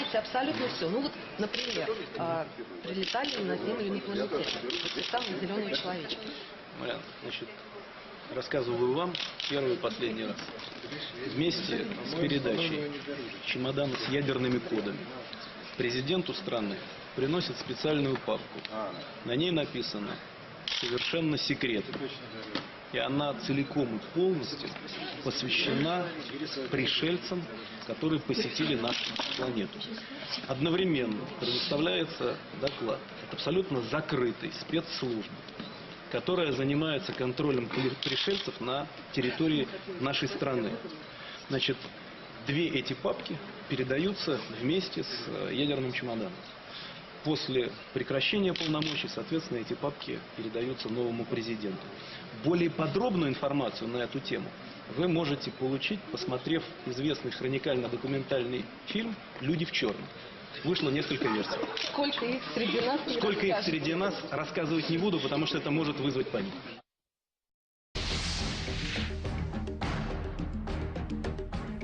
знаете абсолютно все. Ну вот, например, прилетали на Землю инопланетяне, вот самого зеленого человечка. Марьяна, значит, рассказываю вам первый и последний раз. Вместе с передачей чемодана с ядерными кодами президенту страны приносят специальную папку. На ней написано «Совершенно секретно». И она целиком и полностью посвящена пришельцам, которые посетили нашу планету. Одновременно предоставляется доклад от абсолютно закрытой спецслужбы, которая занимается контролем пришельцев на территории нашей страны. Значит, две эти папки передаются вместе с ядерным чемоданом. После прекращения полномочий, соответственно, эти папки передаются новому президенту. Более подробную информацию на эту тему вы можете получить, посмотрев известный хроникально-документальный фильм «Люди в черном». Вышло несколько версий. Сколько их среди нас? Сколько их среди нас, рассказывать не буду, потому что это может вызвать панику.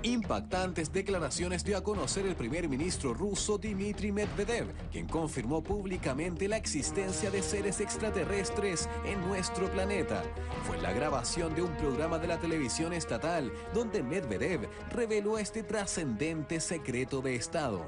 Impactantes declaraciones dio a conocer el primer ministro ruso Dmitry Medvedev, quien confirmó públicamente la existencia de seres extraterrestres en nuestro planeta. Fue la grabación de un programa de la televisión estatal donde Medvedev reveló este trascendente secreto de Estado.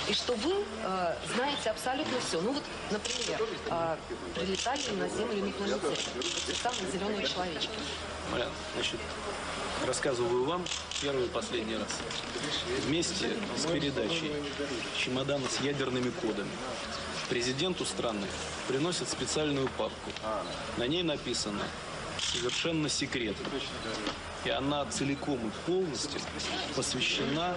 И что вы знаете абсолютно все. Ну вот, например, прилетали на Землю инопланетяне, вот самого зеленого человечка. Марьяна, значит, рассказываю вам первый и последний раз. Вместе с передачей чемодана с ядерными кодами президенту страны приносят специальную папку. На ней написано «Совершенно секретно». И она целиком и полностью посвящена...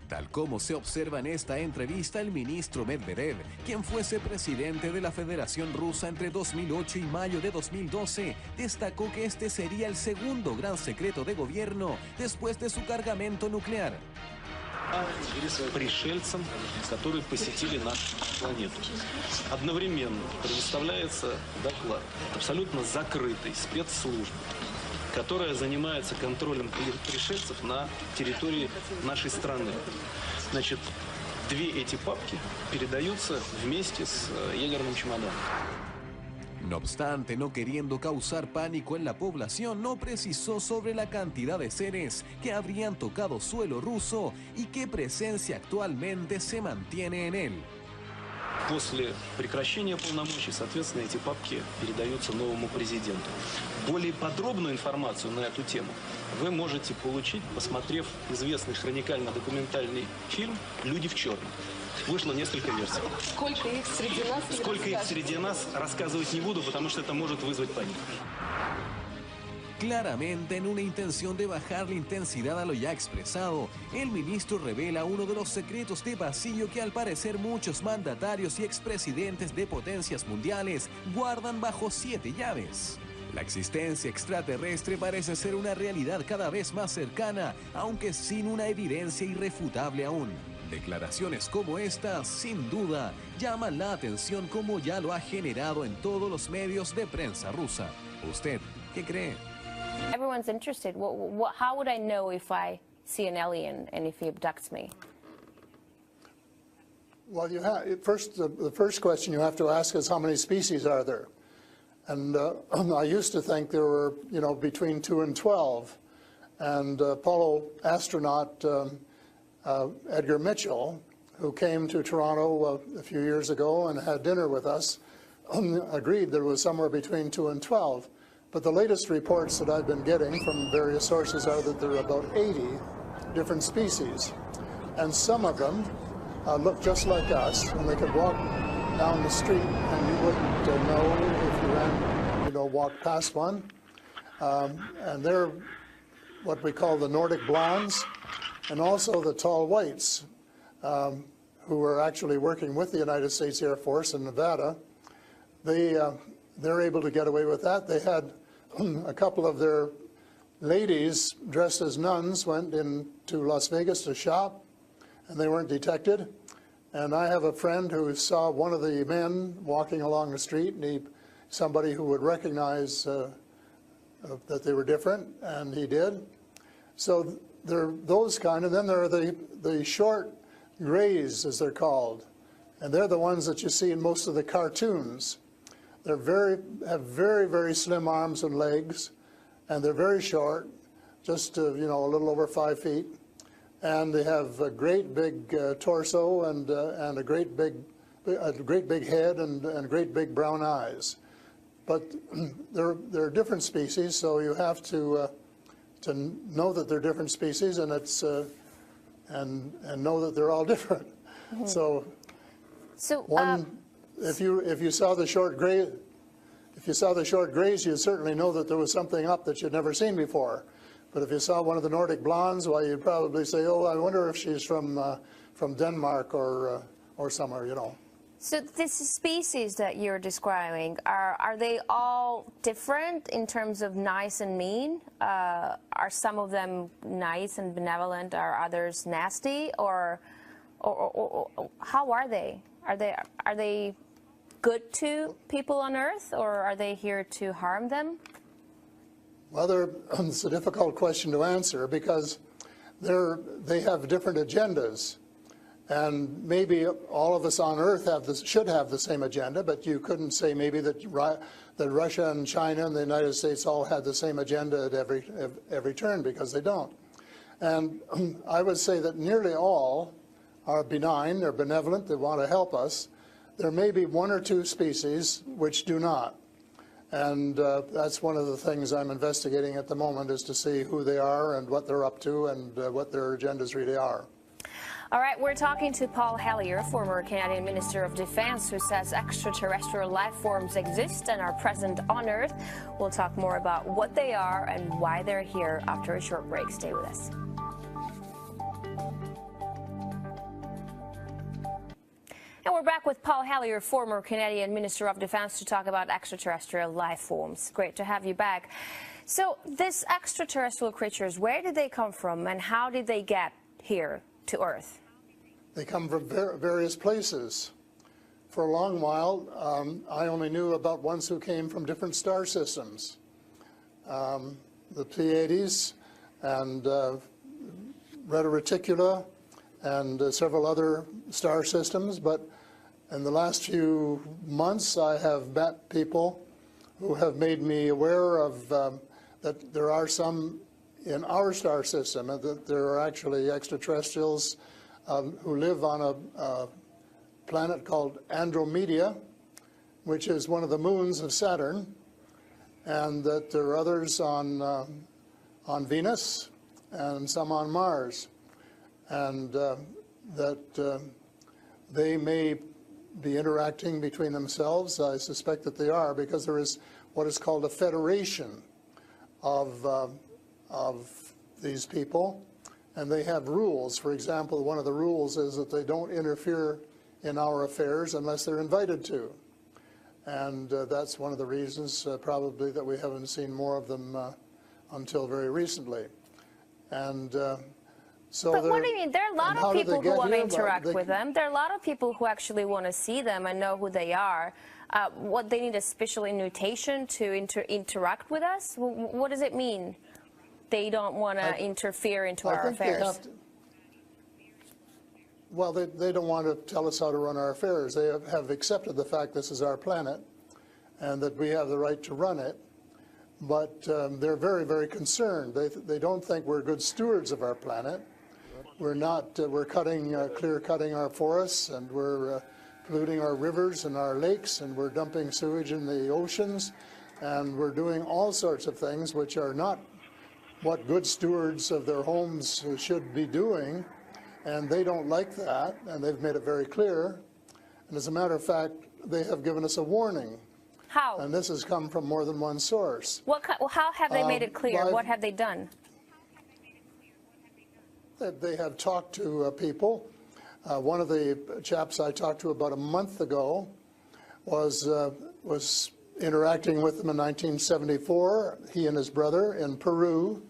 Tal como se observa en esta entrevista, el ministro Medvedev, quien fuese presidente de la Federación Rusa entre 2008 y mayo de 2012, destacó que este sería el segundo gran secreto de gobierno después de su cargamento nuclear. Пришельцам, которые посетили нашу планету. Одновременно предоставляется доклад от абсолютно закрытой спецслужбы, которая занимается контролем пришельцев на территории нашей страны. Значит, две эти папки передаются вместе с ядерным чемоданом. No obstante, no queriendo causar pánico en la población, no precisó sobre la cantidad de seres que habrían tocado suelo ruso y qué presencia actualmente se mantiene en él. После прекращения полномочий, соответственно, эти папки передаются новому президенту. Более подробную информацию на эту тему вы можете получить, посмотрев известный хроникально-документальный фильм «Люди в черном». Вышло несколько версий. Сколько их среди нас? Сколько их среди нас, рассказывать не буду, потому что это может вызвать панику. Claramente, en una intención de bajar la intensidad a lo ya expresado, el ministro revela uno de los secretos de pasillo que al parecer muchos mandatarios y expresidentes de potencias mundiales guardan bajo 7 llaves. La existencia extraterrestre parece ser una realidad cada vez más cercana, aunque sin una evidencia irrefutable aún. Declaraciones como estas, sin duda, llaman la atención como ya lo ha generado en todos los medios de prensa rusa. ¿Usted qué cree? Everyone's interested. How would I know if I see an alien and if he abducts me? Well, you have, the first question you have to ask is how many species are there? And I used to think there were, between 2 and 12. And Apollo astronaut Edgar Mitchell, who came to Toronto a few years ago and had dinner with us, agreed there was somewhere between 2 and 12. But the latest reports that I've been getting from various sources are that there are about 80 different species. And some of them look just like us, and they could walk down the street and you wouldn't know if you ran, walked past one. And they're what we call the Nordic blondes, and also the tall whites, who are actually working with the United States Air Force in Nevada. They're able to get away with that. They had a couple of their ladies dressed as nuns went into Las Vegas to shop, and they weren't detected. And I have a friend who saw one of the men walking along the street, and somebody who would recognize that they were different, and he did. So there are those kind, and then there are the short grays, as they're called, and they're the ones that you see in most of the cartoons. They're have very, very slim arms and legs, and they're very short, just a little over 5 feet, and they have a great big torso and a great big head and great big brown eyes. But they're different species, so you have to know that they're different species, and it's and know that they're all different. Mm-hmm. So if you saw the short gray, you'd certainly know that there was something up that you'd never seen before. But if you saw one of the Nordic blondes, well, you'd probably say, "Oh, I wonder if she's from Denmark or somewhere," So this species that you're describing, are they all different in terms of nice and mean? Are some of them nice and benevolent? Are others nasty? Or how are they? Are they good to people on Earth, or are they here to harm them? Well, it's a difficult question to answer because they have different agendas. And maybe all of us on Earth should have the same agenda, but you couldn't say maybe that Russia and China and the United States all had the same agenda at every turn, because they don't. And I would say that nearly all are benign, they're benevolent, they want to help us. There may be one or two species which do not. And that's one of the things I'm investigating at the moment, is to see who they are and what they're up to and what their agendas really are. All right, we're talking to Paul Hellyer, former Canadian Minister of Defense, who says extraterrestrial life forms exist and are present on Earth. We'll talk more about what they are and why they're here after a short break. Stay with us. And we're back with Paul Hellyer, former Canadian Minister of Defense, to talk about extraterrestrial life forms. Great to have you back. So these extraterrestrial creatures, where did they come from and how did they get here to Earth? They come from various places. For a long while, I only knew about ones who came from different star systems. The Pleiades and Reta Reticula and several other star systems. But in the last few months, I have met people who have made me aware of that there are some in our star system, and that there are actually extraterrestrials who live on a planet called Andromeda, which is one of the moons of Saturn, and that there are others on Venus and some on Mars, and that they may be interacting between themselves. I suspect that they are, because there is what is called a federation of these people, and they have rules. For example, one of the rules is that they don't interfere in our affairs unless they're invited to. And that's one of the reasons probably that we haven't seen more of them until very recently. And so but what do you mean? There are a lot of people who want to interact with them. There are a lot of people who actually want to see them and know who they are. What, they need a special invitation to interact with us? What does it mean? They don't want to interfere into our affairs. Well, they don't want to tell us how to run our affairs. They have accepted the fact this is our planet and that we have the right to run it. But they're very, very concerned. They don't think we're good stewards of our planet. We're not. We're clear-cutting our forests, and we're polluting our rivers and our lakes, and we're dumping sewage in the oceans, and we're doing all sorts of things which are not what good stewards of their homes should be doing, and they don't like that, and they've made it very clear. And as a matter of fact, they have given us a warning. How? And this has come from more than one source. How have they made it clear? What have they done? They have talked to people. One of the chaps I talked to about a month ago was interacting with them in 1974, he and his brother, in Peru.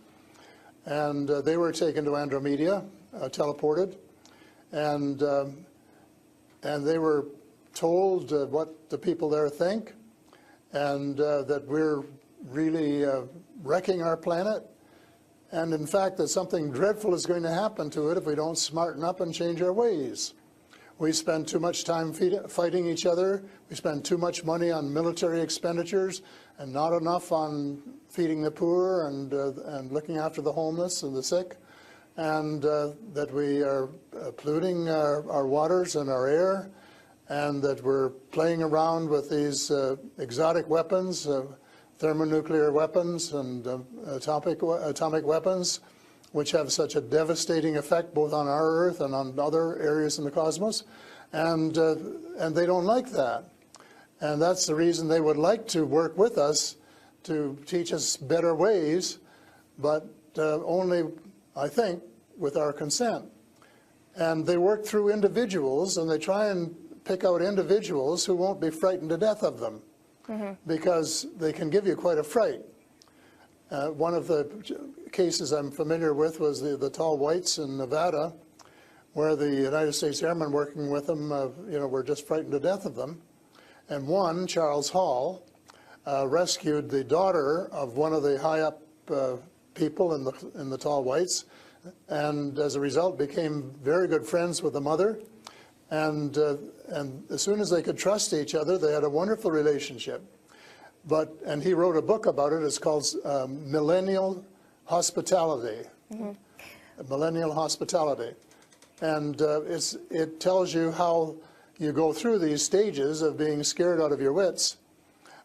And they were taken to Andromeda, teleported, and they were told what the people there think, and that we're really wrecking our planet, and in fact that something dreadful is going to happen to it if we don't smarten up and change our ways. We spend too much time fighting each other. We spend too much money on military expenditures and not enough on feeding the poor and looking after the homeless and the sick, and that we are polluting our waters and our air, and that we're playing around with these exotic weapons, thermonuclear weapons and atomic weapons, which have such a devastating effect both on our Earth and on other areas in the cosmos, and they don't like that. And that's the reason they would like to work with us to teach us better ways, but only, I think, with our consent. And they work through individuals, and they try and pick out individuals who won't be frightened to death of them, because they can give you quite a fright. One of the cases I'm familiar with was the tall whites in Nevada, where the United States Airmen working with them, were just frightened to death of them. And one, Charles Hall, rescued the daughter of one of the high-up people in the tall whites, and as a result became very good friends with the mother. And as soon as they could trust each other, they had a wonderful relationship. And he wrote a book about it. It's called Millennial Hospitality. Millennial Hospitality. And it tells you how you go through these stages of being scared out of your wits.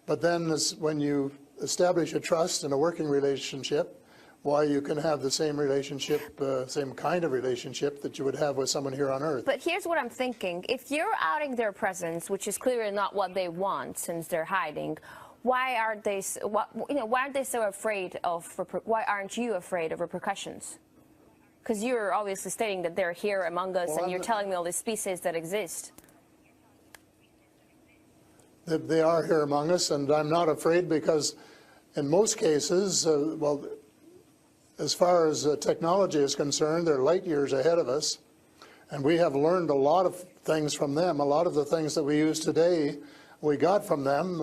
But then when you establish a trust and a working relationship, why you can have the same relationship, same kind of relationship that you would have with someone here on Earth. But here's what I'm thinking. If you're outing their presence, which is clearly not what they want since they're hiding, why aren't they so afraid of, why aren't you afraid of repercussions? Because you're obviously stating that they're here among us, and you're telling me all these species that exist. They are here among us, and I'm not afraid because in most cases, well, as far as technology is concerned, they're light years ahead of us, and we have learned a lot of things from them. A lot of the things that we use today, we got from them,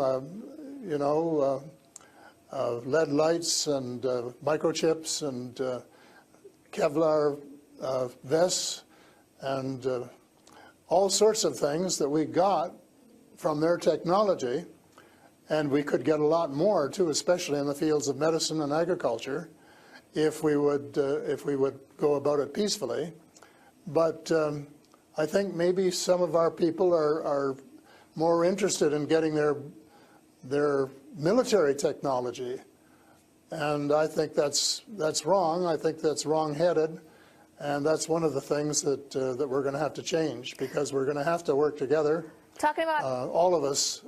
lead lights and microchips and Kevlar vests and all sorts of things that we got from their technology, and we could get a lot more too, especially in the fields of medicine and agriculture, if we would go about it peacefully. But I think maybe some of our people are more interested in getting their military technology, and I think that's wrong. I think that's wrong-headed, and that's one of the things that we're going to have to change, because we're going to have to work together. Talking about all of us.